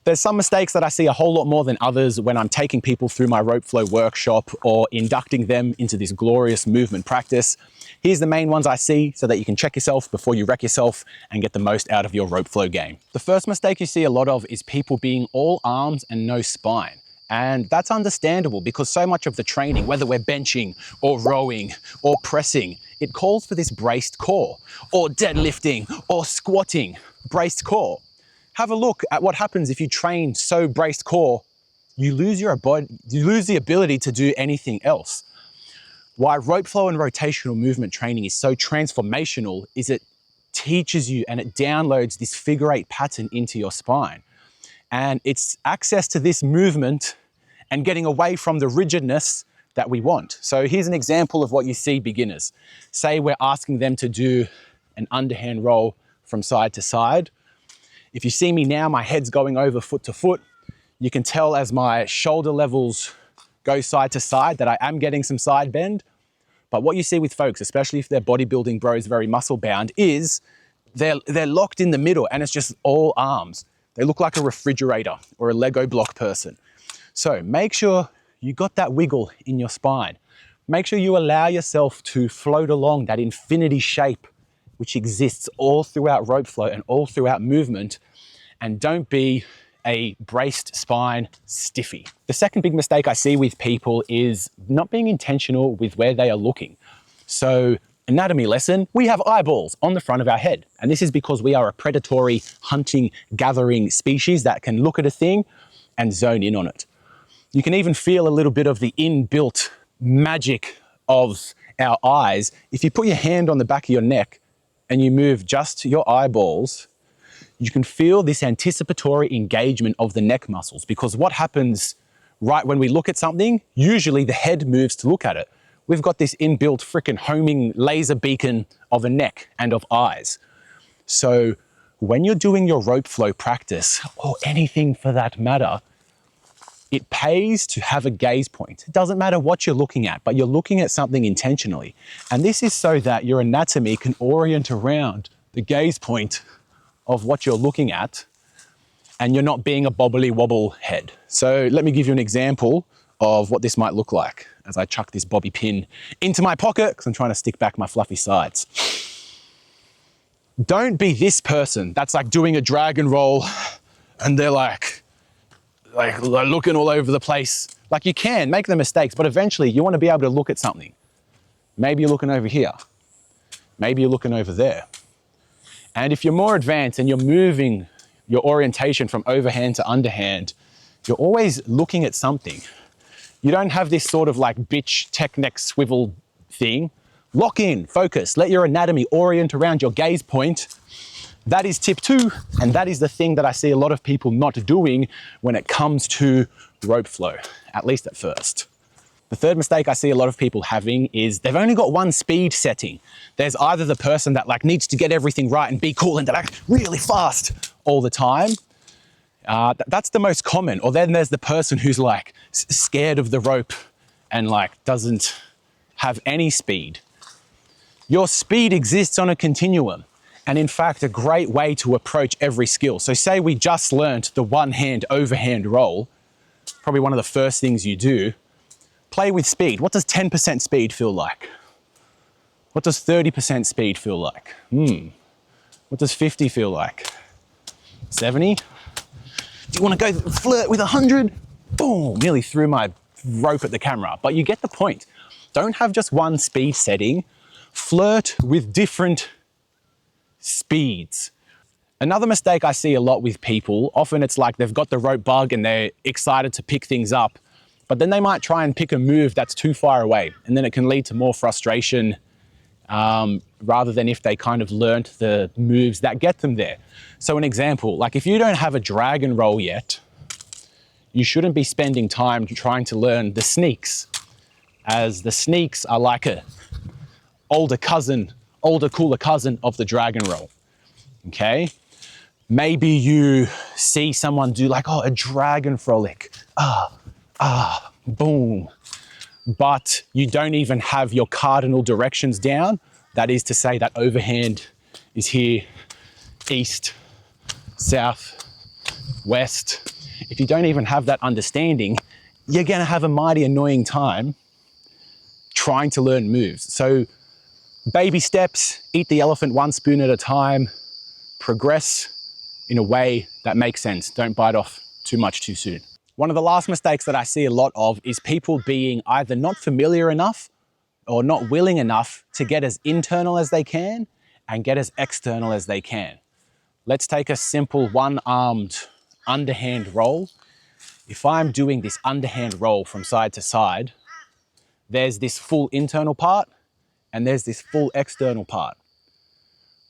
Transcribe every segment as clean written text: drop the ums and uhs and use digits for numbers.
There's some mistakes that I see a whole lot more than others when I'm taking people through my rope flow workshop or inducting them into this glorious movement practice. Here's the main ones I see so that you can check yourself before you wreck yourself and get the most out of your rope flow game. The first mistake you see a lot of is people being all arms and no spine. And that's understandable because so much of the training, whether we're benching or rowing or pressing, it calls for this braced core, or deadlifting or squatting, braced core. Have a look at what happens if you train so braced core, you lose the ability to do anything else. Why rope flow and rotational movement training is so transformational is it teaches you and it downloads this figure 8 pattern into your spine. And it's access to this movement and getting away from the rigidness that we want. So here's an example of what you see beginners. Say we're asking them to do an underhand roll from side to side. If you see me now, my head's going over foot to foot. You can tell as my shoulder levels go side to side that I am getting some side bend. But what you see with folks, especially if they're bodybuilding bros, very muscle bound, is they're locked in the middle and it's just all arms. They look like a refrigerator or a Lego block person. So make sure you got that wiggle in your spine. Make sure you allow yourself to float along that infinity shape which exists all throughout rope flow and all throughout movement, and don't be a braced spine stiffy. The second big mistake I see with people is not being intentional with where they are looking. So anatomy lesson, we have eyeballs on the front of our head. And this is because we are a predatory hunting, gathering species that can look at a thing and zone in on it. You can even feel a little bit of the inbuilt magic of our eyes. If you put your hand on the back of your neck and you move just your eyeballs, you can feel this anticipatory engagement of the neck muscles, because what happens right when we look at something, usually the head moves to look at it. We've got this inbuilt freaking homing laser beacon of a neck and of eyes. So when you're doing your rope flow practice, or anything for that matter, it pays to have a gaze point. It doesn't matter what you're looking at, but you're looking at something intentionally. And this is so that your anatomy can orient around the gaze point of what you're looking at, and you're not being a bobbly wobble head. So let me give you an example of what this might look like as I chuck this bobby pin into my pocket because I'm trying to stick back my fluffy sides. Don't be this person that's like doing a dragon roll and they're like looking all over the place. Like, you can make the mistakes, but eventually you want to be able to look at something. Maybe you're looking over here. Maybe you're looking over there. And if you're more advanced and you're moving your orientation from overhand to underhand, you're always looking at something. You don't have this sort of like bitch tech neck swivel thing. Lock in, focus, let your anatomy orient around your gaze point. That is tip 2, and that is the thing that I see a lot of people not doing when it comes to rope flow, at least at first. The third mistake I see a lot of people having is they've only got one speed setting. There's either the person that like needs to get everything right and be cool and they're like really fast all the time. That's the most common. Or then there's the person who's like scared of the rope and like doesn't have any speed. Your speed exists on a continuum. And in fact, a great way to approach every skill. So say we just learned the one hand overhand roll, probably one of the first things you do. Play with speed. What does 10% speed feel like? What does 30% speed feel like? What does 50 feel like? 70? Do you want to go flirt with 100? Boom, nearly threw my rope at the camera. But you get the point. Don't have just one speed setting. Flirt with different speeds. Another mistake I see a lot with people, often it's like they've got the rope bug and they're excited to pick things up, but then they might try and pick a move that's too far away, and then it can lead to more frustration rather than if they kind of learnt the moves that get them there. So an example, like if you don't have a dragon roll yet, you shouldn't be spending time trying to learn the sneaks, as the sneaks are like a older, cooler cousin of the dragon roll, okay? Maybe you see someone do like, a dragon frolic, boom. But you don't even have your cardinal directions down. That is to say that overhand is here, east, south, west, if you don't even have that understanding, you're gonna have a mighty annoying time trying to learn moves. So baby steps, eat the elephant one spoon at a time, progress in a way that makes sense. Don't bite off too much too soon. One of the last mistakes that I see a lot of is people being either not familiar enough or not willing enough to get as internal as they can and get as external as they can. Let's take a simple one-armed underhand roll. If I'm doing this underhand roll from side to side, there's this full internal part and there's this full external part.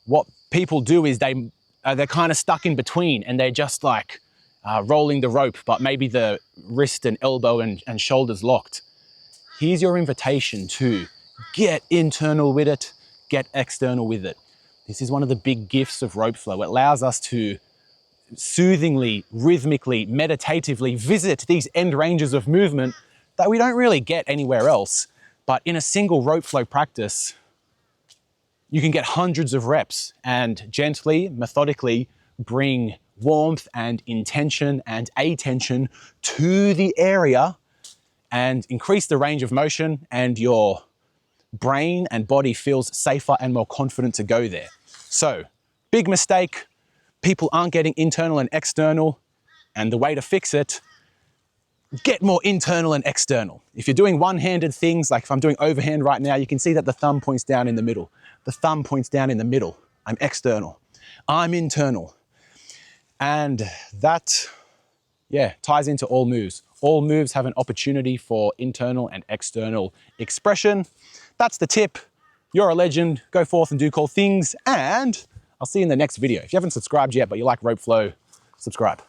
What people do is they're kind of stuck in between and they're just like rolling the rope, but maybe the wrist and elbow and shoulders locked. Here's your invitation to get internal with it, get external with it. This is one of the big gifts of rope flow. It allows us to soothingly, rhythmically, meditatively visit these end ranges of movement that we don't really get anywhere else. But in a single rope flow practice, you can get hundreds of reps and gently, methodically bring warmth and intention and attention to the area and increase the range of motion, and your brain and body feels safer and more confident to go there. So, big mistake, people aren't getting internal and external, and the way to fix it, get more internal and external. If you're doing one-handed things, like if I'm doing overhand right now, you can see that the thumb points down in the middle. The thumb points down in the middle. I'm external. I'm internal. And that, ties into all moves. All moves have an opportunity for internal and external expression. That's the tip. You're a legend. Go forth and do cool things. And I'll see you in the next video. If you haven't subscribed yet, but you like rope flow, subscribe.